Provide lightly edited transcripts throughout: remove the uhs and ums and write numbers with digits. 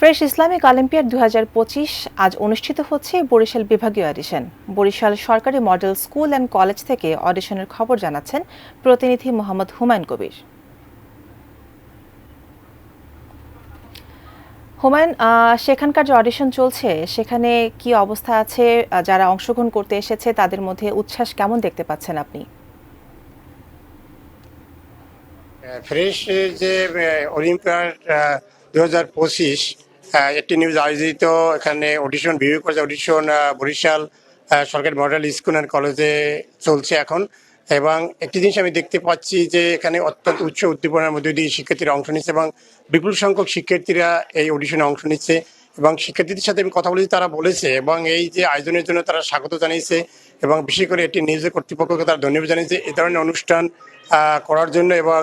Fresh Islamic olympiad 2025 আজ অনুষ্ঠিত হচ্ছে বরিশাল বিভাগীয় অডিশন। বরিশাল সরকারি মডেল স্কুল অ্যান্ড কলেজ থেকে অডিশনের খবর জানাচ্ছেন প্রতিনিধি মোহাম্মদ হুমায়ুন কবির। হুমায়ুন, সেখানকার যে অডিশন চলছে সেখানে কি অবস্থা আছে? যারা অংশগ্রহণ করতে এসেছে তাদের মধ্যে উচ্ছ্বাস কেমন দেখতে পাচ্ছেন আপনি? ফ্রেশ যে অলিম্পিয়াড 2025 একটি নিউজ আয়োজিত এখানে অডিশন বিভাগ করেছে। অডিশন বরিশাল সরকারি মডেল স্কুল অ্যান্ড কলেজে চলছে এখন। এবং একটি জিনিস আমি দেখতে পাচ্ছি যে এখানে অত্যন্ত উচ্চ উদ্দীপনার মধ্যে দিয়ে শিক্ষার্থীরা অংশ নিচ্ছে এবং বিপুল সংখ্যক শিক্ষার্থীরা এই অডিশনে অংশ নিচ্ছে। এবং শিক্ষার্থীদের সাথে আমি কথা বলেছি, তারা বলেছে এবং এই যে আয়োজনের জন্য তারা স্বাগত জানিয়েছে এবং বিশেষ করে একটি নিউজের কর্তৃপক্ষকে তারা ধন্যবাদ জানিয়েছে এই ধরনের অনুষ্ঠান করার জন্য। এবং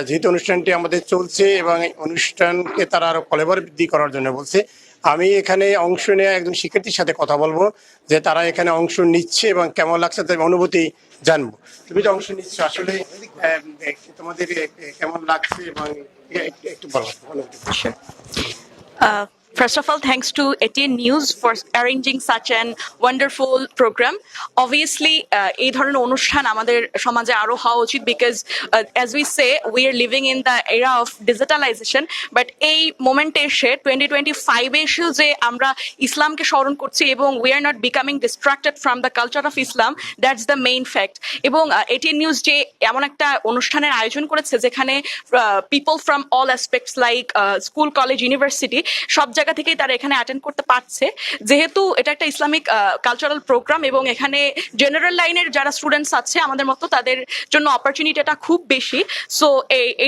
যেহেতু অনুষ্ঠানটি আমাদের চলছে এবং এই অনুষ্ঠানকে তারা আরো কলেবর বৃদ্ধি করার জন্য বলছে। আমি এখানে অংশ নেওয়া একজন শিক্ষার্থীর সাথে কথা বলবো যে তারা এখানে অংশ নিচ্ছে এবং কেমন লাগছে তাদের অনুভূতি জানবো। তুমি তো অংশ নিচ্ছ, আসলে তোমাদের কেমন লাগছে এবং একটু বলো অনুভূতি। Sure. First of all, thanks to ATN News for arranging such an wonderful program. Obviously, এই ধরনের অনুষ্ঠান আমাদের সমাজে আরো হওয়া উচিত because as we say, we are living in the era of digitalization. But এই মোমেন্টে এসে 2025 এ এসে যে আমরা ইসলামকে স্মরণ করছি এবং we are not becoming distracted from the culture of Islam, that's the main fact. এবং ATN News যে এমন একটা অনুষ্ঠানের আয়োজন করেছে যেখানে people from all aspects like school, college, university সব জায়গা থেকেই তারা এখানে অ্যাটেন্ড করতে পারছে, যেহেতু এটা একটা ইসলামিক কালচারাল প্রোগ্রাম এবং এখানে জেনারেল লাইনের যারা স্টুডেন্টস আছে আমাদের মতো তাদের জন্য অপরচুনিটিটা খুব বেশি। সো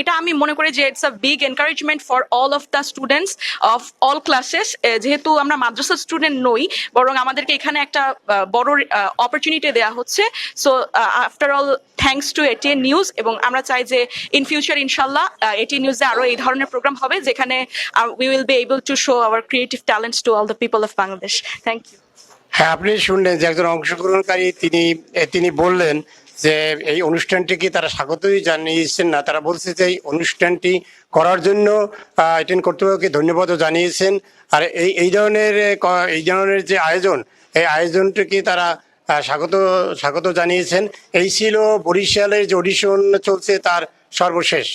এটা আমি মনে করি যে it's a big encouragement for all of the students of all classes. যেহেতু আমরা মাদ্রাসা স্টুডেন্ট নই, বরং আমাদেরকে এখানে একটা বড় অপরচুনিটি দেওয়া হচ্ছে। So after all thanks to ATN news, এবং আমরা চাই যে ইন ফিউচার ইনশাল্লাহ এটিএন নিউজে আরো এই ধরনের প্রোগ্রাম হবে যেখানে we will be able to show our creative talents to all the people of Bangladesh. Thank you. হ্যাঁ, আপনি শুনলেন যে একজন অংশগ্রহণকারী তিনি বললেন যে এই অনুষ্ঠানটিকে তারা স্বাগতই জানিয়েছেন না, তারা বলছে যে এই অনুষ্ঠানটি করার জন্য এটেন্ড কর্তৃপক্ষকে ধন্যবাদও জানিয়েছেন। আর এই ধরনের যে আয়োজন, এই আয়োজনটিকে তারা স্বাগত জানিয়েছেন। এই ছিল বরিশালের যে অডিশন চলছে তার সর্বশেষ।